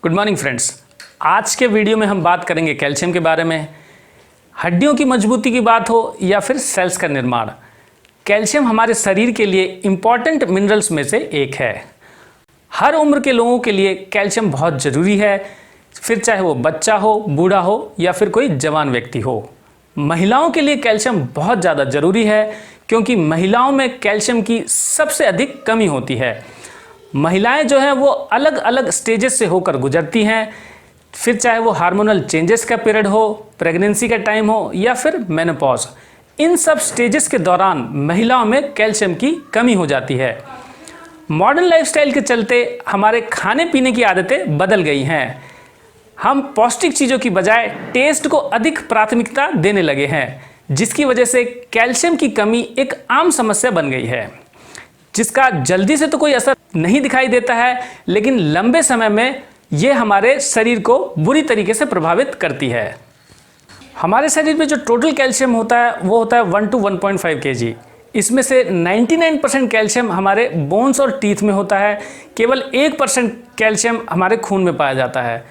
Good morning friends. आज के video में हम बात करेंगे कैल्शियम के बारे में। हड्डियों की मजबूती की बात हो या फिर सेल्स का निर्माण, कैल्शियम हमारे शरीर के लिए इम्पॉर्टेंट मिनरल्स में से एक है। हर उम्र के लोगों के लिए कैल्शियम बहुत ज़रूरी है, फिर चाहे वो बच्चा हो, बूढ़ा हो या फिर कोई जवान व्यक्ति हो। महिलाओं के लिए कैल्शियम बहुत ज़्यादा ज़रूरी है क्योंकि महिलाओं में कैल्शियम की सबसे अधिक कमी होती है। महिलाएं जो हैं वो अलग अलग स्टेजेस से होकर गुजरती हैं, फिर चाहे वो हार्मोनल चेंजेस का पीरियड हो, प्रेगनेंसी का टाइम हो या फिर मेनोपॉज। इन सब स्टेजेस के दौरान महिलाओं में कैल्शियम की कमी हो जाती है। मॉडर्न लाइफस्टाइल के चलते हमारे खाने पीने की आदतें बदल गई हैं। हम पौष्टिक चीज़ों की बजाय टेस्ट को अधिक प्राथमिकता देने लगे हैं, जिसकी वजह से कैल्शियम की कमी एक आम समस्या बन गई है, जिसका जल्दी से तो कोई असर नहीं दिखाई देता है, लेकिन लंबे समय में ये हमारे शरीर को बुरी तरीके से प्रभावित करती है। हमारे शरीर में जो टोटल कैल्शियम होता है वो होता है 1 to 1.5 kg। इसमें से 99% कैल्शियम हमारे बोन्स और टीथ में होता है, केवल 1% कैल्शियम हमारे खून में पाया जाता है।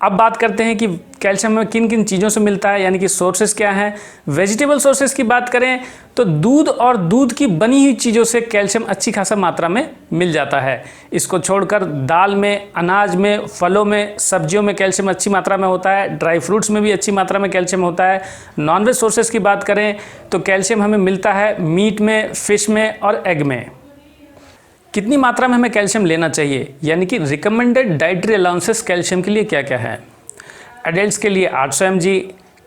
अब बात करते हैं कि कैल्शियम हमें किन किन चीज़ों से मिलता है, यानी कि सोर्सेस क्या हैं। वेजिटेबल सोर्सेस की बात करें तो दूध और दूध की बनी हुई चीज़ों से कैल्शियम अच्छी खासा मात्रा में मिल जाता है। इसको छोड़कर दाल में, अनाज में, फलों में, सब्जियों में कैल्शियम अच्छी मात्रा में होता है। ड्राई फ्रूट्स में भी अच्छी मात्रा में कैल्शियम होता है। नॉनवेज सोर्सेस की बात करें तो कैल्शियम हमें मिलता है मीट में, फिश में और एग में। कितनी मात्रा में हमें कैल्शियम लेना चाहिए, यानी कि रिकमेंडेड डाइटरी अलाउंसेस कैल्शियम के लिए क्या क्या है। एडल्ट्स के लिए 800 mg,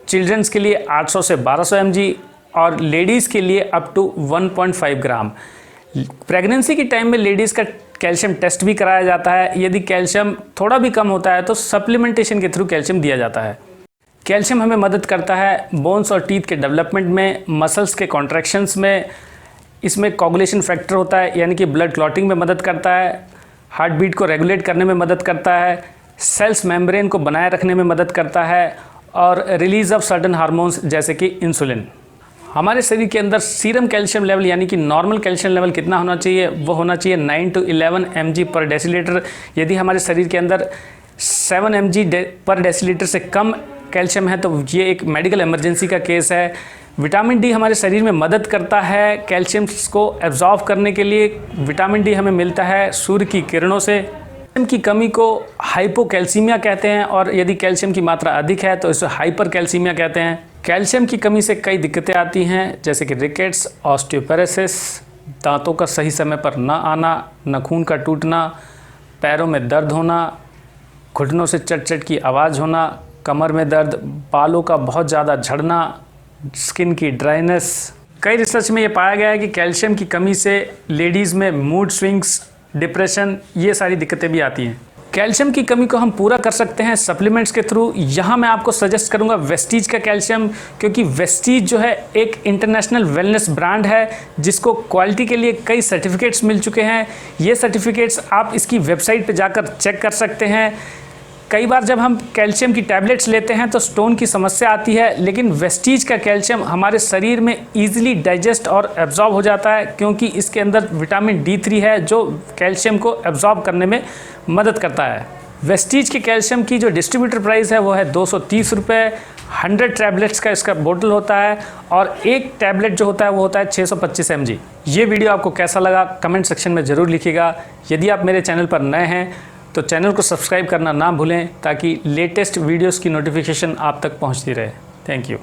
चिल्ड्रंस के लिए 800 से 1200 mg और लेडीज़ के लिए अप टू 1.5 ग्राम। प्रेगनेंसी के टाइम में लेडीज़ का कैल्शियम टेस्ट भी कराया जाता है। यदि कैल्शियम थोड़ा भी कम होता है तो सप्लीमेंटेशन के थ्रू कैल्शियम दिया जाता है। कैल्शियम हमें मदद करता है बोन्स और टीथ के डेवलपमेंट में, मसल्स के कॉन्ट्रैक्शंस में। इसमें कोगुलेशन फैक्टर होता है, यानी कि ब्लड क्लॉटिंग में मदद करता है, हार्ट बीट को रेगुलेट करने में मदद करता है, सेल्स मेम्ब्रेन को बनाए रखने में मदद करता है और रिलीज ऑफ सर्टेन हार्मोन्स जैसे कि इंसुलिन। हमारे शरीर के अंदर सीरम कैल्शियम लेवल यानी कि नॉर्मल कैल्शियम लेवल कितना होना चाहिए, वो होना चाहिए 9 to 11 mg पर डेसीलीटर। यदि हमारे शरीर के अंदर 7 mg पर डेसीलीटर से कम कैल्शियम है तो ये एक मेडिकल इमरजेंसी का केस है। विटामिन डी हमारे शरीर में मदद करता है कैल्शियम को एब्जॉर्ब करने के लिए। विटामिन डी हमें मिलता है सूर्य की किरणों से। कैल्शियम की कमी को हाइपोकैल्सीमिया कहते हैं और यदि कैल्शियम की मात्रा अधिक है तो इसे हाइपरकैल्सीमिया कहते हैं। कैल्शियम की कमी से कई दिक्कतें आती हैं, जैसे कि रिकेट्स, ऑस्टियोपेरोसिस, दांतों का सही समय पर न आना, नाखून का टूटना, पैरों में दर्द होना, घुटनों से चट चट की आवाज़ होना, कमर में दर्द, बालों का बहुत ज़्यादा झड़ना, स्किन की ड्राइनेस। कई रिसर्च में ये पाया गया है कि कैल्शियम की कमी से लेडीज़ में मूड स्विंग्स, डिप्रेशन, ये सारी दिक्कतें भी आती हैं। कैल्शियम की कमी को हम पूरा कर सकते हैं सप्लीमेंट्स के थ्रू। यहाँ मैं आपको सजेस्ट करूँगा वेस्टीज का कैल्शियम, क्योंकि वेस्टीज जो है एक इंटरनेशनल वेलनेस ब्रांड है जिसको क्वालिटी के लिए कई सर्टिफिकेट्स मिल चुके हैं। ये सर्टिफिकेट्स आप इसकी वेबसाइट पर जाकर चेक कर सकते हैं। कई बार जब हम कैल्शियम की टैबलेट्स लेते हैं तो स्टोन की समस्या आती है, लेकिन वेस्टीज का कैल्शियम हमारे शरीर में ईजिली डाइजेस्ट और एब्जॉर्ब हो जाता है, क्योंकि इसके अंदर विटामिन D3 है जो कैल्शियम को एब्जॉर्ब करने में मदद करता है। वेस्टीज के कैल्शियम की जो डिस्ट्रीब्यूटर प्राइस है वो है 230 रुपये। 100 टैबलेट्स का इसका बोतल होता है और एक टैबलेट जो होता है वो होता है 625 mg। ये वीडियो आपको कैसा लगा कमेंट सेक्शन में ज़रूर लिखिएगा। यदि आप मेरे चैनल पर नए हैं तो चैनल को सब्सक्राइब करना ना भूलें, ताकि लेटेस्ट वीडियोस की नोटिफिकेशन आप तक पहुंचती रहे। Thank you.